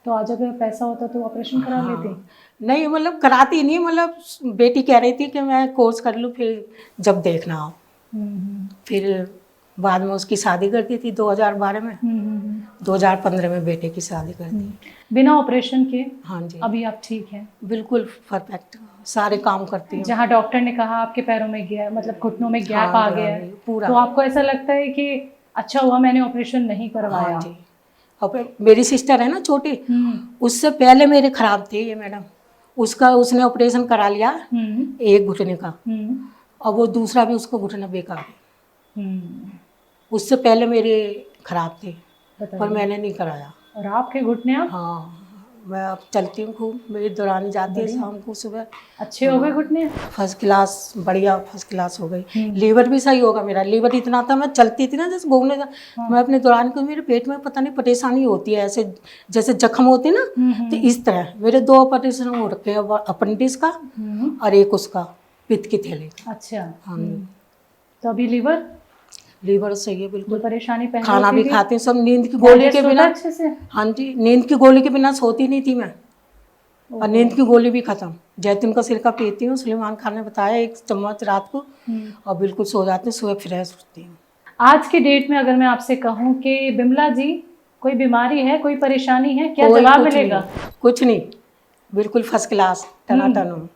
Speaker 2: तो आज अगर पैसा होता तो ऑपरेशन करा लेती?
Speaker 1: नहीं, मतलब कराती नहीं, मतलब बेटी कह रही थी कि मैं कोर्स कर लूँ, फिर जब देखना हो। फिर बाद में उसकी शादी कर दी थी 2012 में। 2015 में बेटे की शादी कर दी
Speaker 2: बिना ऑपरेशन के।
Speaker 1: हाँ जी।
Speaker 2: अभी आप ठीक हैं?
Speaker 1: बिल्कुल परफेक्ट, सारे काम करती हूँ।
Speaker 2: जहाँ डॉक्टर ने कहा आपके पैरों में गया, मतलब घुटनों में गैप आ गया है पूरा, तो आपको ऐसा लगता है कि अच्छा हुआ मैंने ऑपरेशन नहीं करवाया?
Speaker 1: हाँ जी। और मेरी सिस्टर है ना छोटी, उससे पहले मेरे खराब थे ये मैडम, उसने ऑपरेशन करा लिया एक घुटने का, और वो दूसरा भी उसको घुटना बेकार है। उससे पहले मेरे खराब थे, पर मैंने नहीं कराया।
Speaker 2: और आपके घुटने?
Speaker 1: हाँ, मैं अब चलती हूँ खूब, मेरी दौरानी जाती है शाम को सुबह।
Speaker 2: अच्छे हो गए घुटने?
Speaker 1: फर्स्ट क्लास, बढ़िया फर्स्ट क्लास हो गई। लीवर भी सही होगा मेरा। लीवर इतना था, मैं चलती थी ना जैसे घूमने का, मैं अपने दौरान को, मेरे पेट में पता नहीं परेशानी होती है, ऐसे जैसे जख्म होते ना, तो इस तरह मेरे 2 ऑपरेशन हो रखे हैं, अपेंडिक्स का और एक उसका पित्त की थैली का।
Speaker 2: अच्छा।
Speaker 1: हाँ।
Speaker 2: तो अभी लीवर
Speaker 1: सही है बिल्कुल।
Speaker 2: परेशानी पहले
Speaker 1: खाना भी खाती हूँ सब नींद की गोली के बिना।
Speaker 2: अच्छे से?
Speaker 1: हाँ जी, नींद की गोली के बिना सोती नहीं थी मैं, और नींद की गोली भी खत्म। जैतून का सिरका पीती हूँ, सुलेमान खान ने बताया 1 चम्मच रात को, और बिल्कुल सो जाती हूँ, सुबह फ्रेश उठती हूँ।
Speaker 2: आज के डेट में अगर मैं आपसे कहूँ कि बिमला जी कोई बीमारी है, कोई परेशानी है, क्या जवाब मिलेगा?
Speaker 1: कुछ नहीं, बिल्कुल फर्स्ट क्लास, टनाटन हूँ।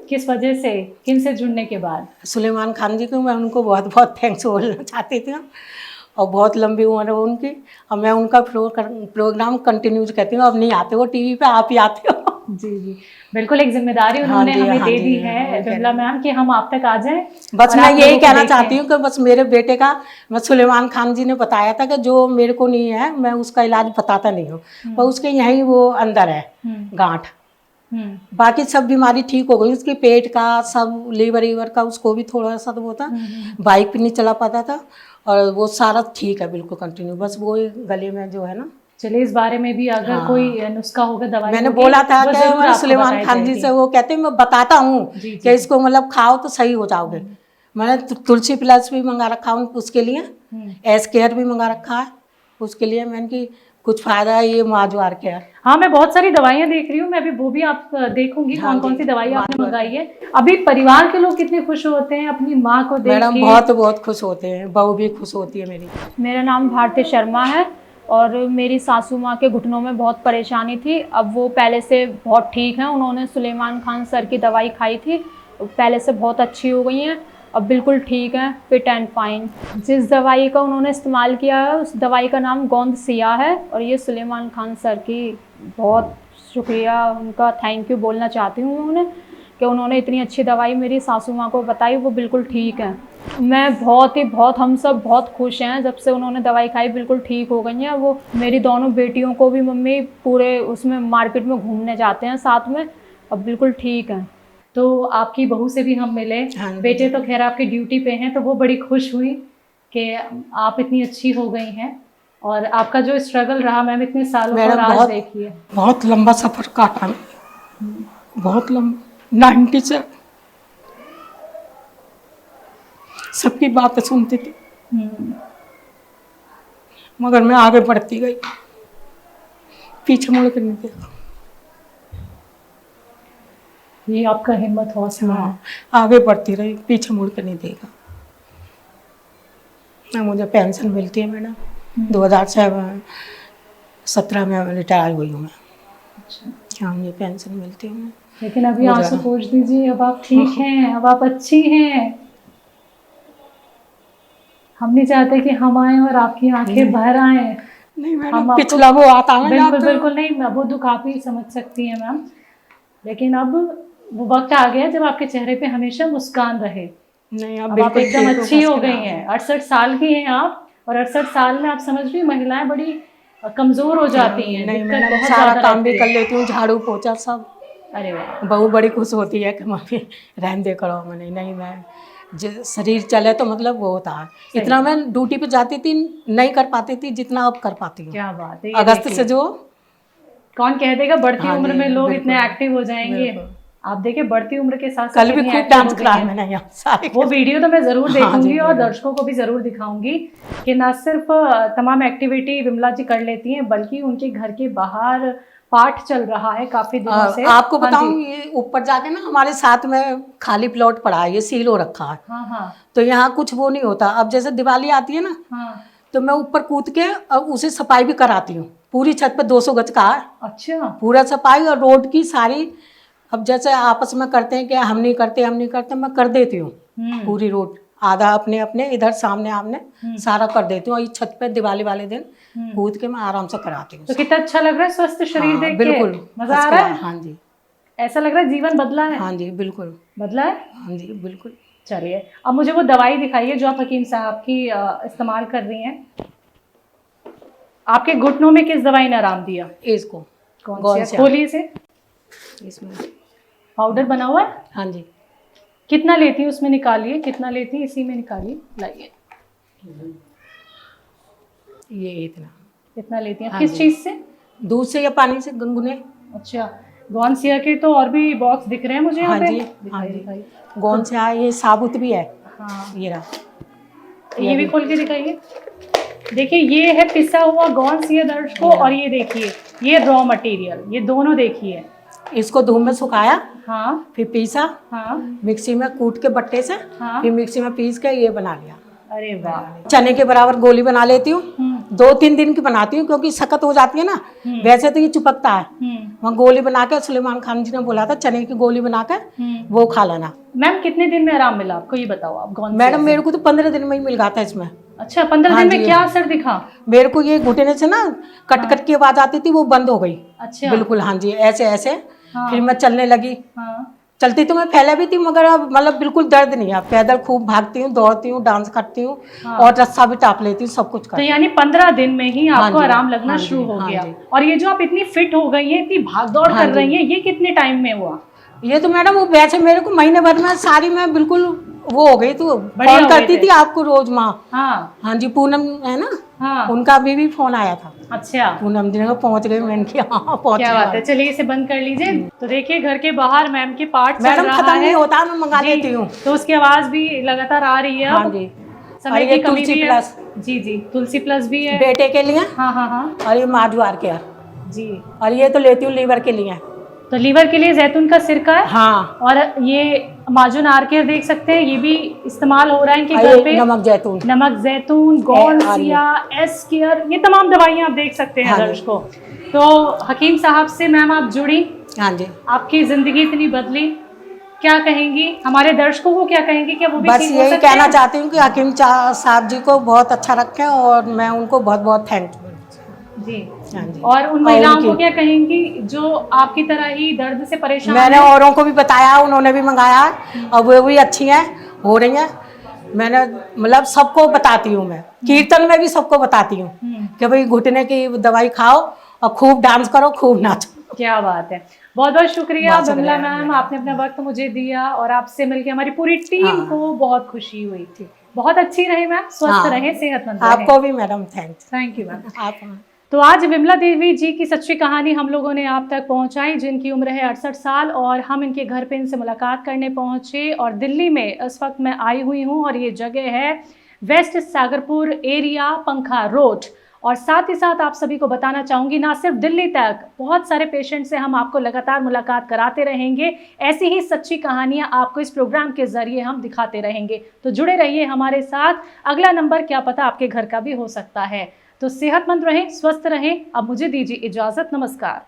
Speaker 2: किस वजह से, किन से जुड़ने के बाद?
Speaker 1: सुलेमान खान जी को मैं उनको बहुत बहुत थैंक्स बोलना चाहती थी, और बहुत लंबी उम्र है उनकी, और मैं उनका प्रोग्राम कंटिन्यूज करती हूँ। अब नहीं आते वो टीवी पे, आप ही आते हो।
Speaker 2: जी, बिल्कुल एक जिम्मेदारी उन्होंने हमें दे दी है बिमला मैम कि हम आप तक आ जाएं।
Speaker 1: बस मैं यही कहना चाहती हूँ कि बस मेरे बेटे का, मैं सुलेमान खान जी ने बताया था कि जो मेरे को नहीं है मैं उसका इलाज बताता नहीं हूँ, पर उसके यहीं वो अंदर है गांठ, बाकी सब बीमारी ठीक हो गई। उसके पेट का सब, लीवर का उसको भी थोड़ा सा तो वो था, बाइक पे नहीं चला पाता था, और वो सारा ठीक है बिल्कुल कंटिन्यू। बस वो गले में जो है ना।
Speaker 2: चलिए इस बारे में भी अगर कोई नुस्खा होगा, दवाई
Speaker 1: मैंने बोला था कि सुलेमान खान जी से, वो कहते हैं मैं बताता हूँ कि इसको मतलब खाओ तो सही हो जाओगे। मैंने तुलसी प्लस भी मंगा रखा हूँ उसके लिए, एस केयर भी मंगा रखा है उसके लिए। मैंने कि कुछ फायदा है ये माजवार केयर।
Speaker 2: हाँ, मैं बहुत सारी दवाइयाँ देख रही हूँ, मैं भी वो भी आप देखूंगी कौन कौन सी दवाई आपने मंगाई है। अभी परिवार के लोग कितने खुश होते हैं अपनी माँ को देख के?
Speaker 1: मैडम बहुत खुश होते हैं, बहू भी खुश होती है मेरी।
Speaker 2: मेरा नाम भारती शर्मा है
Speaker 4: और मेरी सासू माँ के घुटनों में बहुत परेशानी थी। अब वो पहले से बहुत ठीक हैं। उन्होंने सुलेमान खान सर की दवाई खाई थी, पहले से बहुत अच्छी हो गई हैं, अब बिल्कुल ठीक हैं, फिट एंड फाइन। जिस दवाई का उन्होंने इस्तेमाल किया है उस दवाई का नाम गोंद सिया है। और ये सुलेमान खान सर की बहुत शुक्रिया, उनका थैंक यू बोलना चाहती हूँ उन्होंने, कि उन्होंने इतनी अच्छी दवाई मेरी सासू माँ को बताई, वो बिल्कुल ठीक है। मैं बहुत हम सब बहुत खुश हैं, जब से उन्होंने दवाई खाई बिल्कुल ठीक हो गई हैं वो। मेरी दोनों बेटियों को भी मम्मी पूरे उसमें मार्केट में घूमने जाते हैं साथ में, अब बिल्कुल ठीक हैं।
Speaker 2: तो आपकी बहू से भी हम मिले, बेटे तो खैर आपकी ड्यूटी पे हैं, तो वो बड़ी खुश हुई कि आप इतनी अच्छी हो गई हैं। और आपका जो स्ट्रगल रहा मैम इतने सालों और आज देखिए।
Speaker 1: बहुत लंबा सफ़र काटा मैंने, बहुत लंबा, 90 से सबकी बातें सुनती थी, मगर मैं आगे बढ़ती गई, पीछे मुड़ कर नहीं देखा।
Speaker 2: ये आपका हिम्मत हौसला है।
Speaker 1: आगे बढ़ती रही, पीछे मुड़ कर नहीं देखा। ना मुझे पेंशन मिलती है मैडम, 2017 में रिटायर हुई हूँ मैं।
Speaker 2: अच्छा।
Speaker 1: हाँ, मुझे पेंशन मिलती है।
Speaker 2: लेकिन अभी आंसू पोंछ दीजिए, अब आप ठीक हैं, अब आप अच्छी हैं। हम नहीं चाहते कि हम आए और आपकी आंखें भर आए।
Speaker 1: नहीं मैडम, पिछला वो आता है।
Speaker 2: बिल्कुल बिल्कुल नहीं, वो दुख आप ही समझ सकती हैं मैम, लेकिन अब वो वक्त आ गया जब आपके चेहरे पे हमेशा मुस्कान रहे।
Speaker 1: नहीं,
Speaker 2: अब आप एकदम अच्छी हो गई हैं। 68 साल की हैं आप, और 68 साल में आप समझ रही महिलाएं बड़ी कमजोर हो जाती हैं।
Speaker 1: नहीं मैडम, सारा काम भी कर लेती हूँ, झाड़ू पोछा सब।
Speaker 2: अरे वाह।
Speaker 1: बहू बड़ी खुश होती है कि मम्मी रहने दे करो। मैंने नहीं, मैं शरीर चले तो मतलब वो होता है। इतना मैं ड्यूटी पे जाती थी, नहीं कर पाती थी जितना अब कर पाती हूँ।
Speaker 2: क्या बात है।
Speaker 1: अगस्त से जो
Speaker 2: कौन कह देगा बढ़ती उम्र में लोग इतने एक्टिव हो जाएंगे। आप देखिए बढ़ती उम्र के साथ
Speaker 1: कल भी खूब डांस करा है मैंने यहाँ सारे।
Speaker 2: वो वीडियो तो मैं जरूर देखूंगी और दर्शकों को भी जरूर दिखाऊंगी कि न सिर्फ तमाम एक्टिविटी विमला जी कर लेती हैं, बल्कि उनके घर के बाहर पाठ चल रहा है काफी दिनों से।
Speaker 1: आपको बताऊं, ये ऊपर जाके ना हमारे साथ में खाली प्लॉट पड़ा है, ये सील हो रखा है।
Speaker 2: हाँ।
Speaker 1: तो यहाँ कुछ वो नहीं होता। अब जैसे दिवाली आती है ना, तो मैं ऊपर कूद के अब उसे सफाई भी कराती हूँ। पूरी छत पे 200 गज का है।
Speaker 2: अच्छा।
Speaker 1: पूरा सफाई और रोड की सारी। अब जैसे आपस में करते हैं कि हम नहीं करते, मैं कर देती हूँ पूरी रोड। आधा अपने इधर सामने आमने सारा कर देती हूँ। और ये छत पे दिवाली वाले दिन कूद के मैं आराम से कराती हूँ।
Speaker 2: तो कितना अच्छा लग रहा है स्वस्थ शरीर देख के।
Speaker 1: बिल्कुल
Speaker 2: मजा आ रहा है।
Speaker 1: हाँ जी,
Speaker 2: ऐसा लग रहा है जीवन बदला है।
Speaker 1: हाँ जी, बिल्कुल
Speaker 2: बदला है।
Speaker 1: हाँ जी, बिल्कुल।
Speaker 2: चलिए, अब मुझे वो दवाई दिखाइए जो आप हकीम साहब की इस्तेमाल कर रही हैं। आपके घुटनों में किस दवाई ने आराम दिया?
Speaker 1: इसको
Speaker 2: कौन सी? खोलिए से। इसमें पाउडर बना हुआ है।
Speaker 1: हाँ जी।
Speaker 2: कितना लेती है उसमें निकालिए, कितना लेती है इसी में निकालिए, लाइए।
Speaker 1: ये इतना
Speaker 2: लेती हैं?
Speaker 1: हाँ
Speaker 2: किस चीज से?
Speaker 1: दूध से या पानी से? गुनगुने।
Speaker 2: अच्छा, गोंसिया के तो और भी बॉक्स दिख रहे हैं मुझे यहाँ पे।
Speaker 1: हाँ जी, गोंसिया, ये साबुत भी है।
Speaker 2: हाँ,
Speaker 1: ये रहा।
Speaker 2: ये भी खोल के दिखाइए। देखिए, ये है पिसा हुआ गोंसिया दर्शकों, और ये देखिए ये रॉ मटेरियल, ये दोनों देखिए।
Speaker 1: इसको धूप में सुखाया,
Speaker 2: हाँ,
Speaker 1: फिर पीसा,
Speaker 2: हाँ,
Speaker 1: मिक्सी में कूट के बट्टे से,
Speaker 2: हाँ,
Speaker 1: फिर मिक्सी में पीस के ये बना लिया।
Speaker 2: अरे वाह।
Speaker 1: चने के बराबर गोली बना लेती हूँ। 2-3 दिन की बनाती हूँ क्योंकि सख्त हो जाती है ना। वैसे तो ये चिपकता है। वहाँ गोली बना के सुलेमान खान जी ने बोला था चने की गोली बना के वो खा लेना।
Speaker 2: मैम, कितने दिन में आराम मिला आपको, ये बताओ आप।
Speaker 1: मैडम, मेरे को तो 15 दिन में ही मिल गया था इसमें।
Speaker 2: अच्छा, 15 दिन में क्या असर दिखा?
Speaker 1: मेरे को ये घुटने से ना कट की आवाज आती थी, वो बंद हो गई।
Speaker 2: अच्छा,
Speaker 1: बिल्कुल। हाँ जी, ऐसे।
Speaker 2: हाँ।
Speaker 1: फिर मैं चलने लगी।
Speaker 2: हाँ।
Speaker 1: चलती तो मैं फैला भी थी, मगर अब मतलब बिल्कुल दर्द नहीं है। पैदल खूब भागती हूँ, दौड़ती हूँ, डांस करती हूँ। हाँ। और रस्सा भी टाप लेती हूँ, सब कुछ करती
Speaker 2: हूँ। तो यानी 15 दिन में ही आपको आराम लगना शुरू हो गया। और ये जो आप इतनी फिट हो गई हैं, इतनी भाग दौड़ कर रही हैं, ये कितने टाइम में हुआ?
Speaker 1: ये तो मैडम वो वैसे मेरे को महीने भर में सारी मैं बिल्कुल वो हो गई। तो फोन करती थी आपको रोज माँ। हाँ जी, पूनम है ना। हाँ, उनका भी फोन आया था।
Speaker 2: अच्छा,
Speaker 1: पूनम जी ने पहुंच गए। मैंने कहा हाँ पहुंच।
Speaker 2: क्या बात है। चलिए, इसे बंद कर लीजिए। तो देखिए, घर के बाहर मैम के पार्ट
Speaker 1: मैडम खत्म नहीं होता, मैं मंगा लेती हूँ।
Speaker 2: तो उसकी आवाज भी लगातार आ रही है।
Speaker 1: हाँ जी।
Speaker 2: समय की कमी भी है।
Speaker 1: प्लस।
Speaker 2: जी, तुलसी प्लस भी है
Speaker 1: बेटे के लिए।
Speaker 2: हाँ।
Speaker 1: और ये माधवार के
Speaker 2: जी।
Speaker 1: और ये तो लेती हूँ लीवर के लिए।
Speaker 2: तो लीवर के लिए जैतून का सिरका है।
Speaker 1: हाँ,
Speaker 2: और ये माजुन आर केयर देख सकते हैं, ये भी इस्तेमाल हो रहा है इनके
Speaker 1: और
Speaker 2: घर
Speaker 1: ये
Speaker 2: पे।
Speaker 1: नमक जैतून।
Speaker 2: नमक जैतून, गॉन्सिया, एस केयर, ये तमाम दवाइयाँ आप देख सकते हैं
Speaker 1: हाँ जी।
Speaker 2: दर्शकों। तो हकीम साहब से मैम आप जुड़ी,
Speaker 1: हाँ जी,
Speaker 2: आपकी जिंदगी इतनी बदली, क्या कहेंगी हमारे दर्शकों को, क्या कहेंगी कि वो भी
Speaker 1: बस
Speaker 2: ठीक हो
Speaker 1: यही
Speaker 2: सकते
Speaker 1: कहना
Speaker 2: हैं?
Speaker 1: चाहती हूँ कि हकीम साहब जी को बहुत अच्छा रखें और मैं उनको बहुत बहुत थैंक
Speaker 2: जी।
Speaker 1: हाँ जी।
Speaker 2: और उन
Speaker 1: और
Speaker 2: महिलाओं
Speaker 1: उनकी-
Speaker 2: को क्या कहेंगी जो आपकी तरह ही दर्द से परेशान
Speaker 1: मैंने
Speaker 2: हैं?
Speaker 1: औरों को भी बताया, उन्होंने भी मंगाया है और वो भी अच्छी हैं, हो रही हैं। मैंने मतलब सबको बताती हूँ, मैं कीर्तन में भी सबको बताती हूँ कि भाई घुटने की दवाई खाओ और खूब डांस करो, खूब नाचो।
Speaker 2: क्या बात है, बहुत बहुत शुक्रिया
Speaker 1: बहुत शुक्रिया
Speaker 2: बिमला मैम, आपने अपना वक्त मुझे दिया और आपसे मिलकर हमारी पूरी टीम
Speaker 1: हाँ।
Speaker 2: को बहुत खुशी हुई थी। बहुत अच्छी रहे मैम, स्वस्थ
Speaker 1: हाँ।
Speaker 2: रहे, सेहतमंद रहे।
Speaker 1: आपको भी madam thanks.
Speaker 2: Thank you ma'am.
Speaker 1: आप
Speaker 2: तो आज विमला देवी जी की सच्ची कहानी हम लोगों ने आप तक पहुंचाई, जिनकी उम्र है 68 साल और हम इनके घर पे इनसे मुलाकात करने पहुंचे। और दिल्ली में इस वक्त मैं आई हुई हूं और ये जगह है वेस्ट सागरपुर एरिया, पंखा रोड। और साथ ही साथ आप सभी को बताना चाहूँगी, ना सिर्फ दिल्ली तक, बहुत सारे पेशेंट से हम आपको लगातार मुलाकात कराते रहेंगे। ऐसी ही सच्ची कहानियाँ आपको इस प्रोग्राम के जरिए हम दिखाते रहेंगे। तो जुड़े रहिए हमारे साथ, अगला नंबर क्या पता आपके घर का भी हो सकता है। तो सेहतमंद रहें, स्वस्थ रहें। अब मुझे दीजिए इजाज़त, नमस्कार।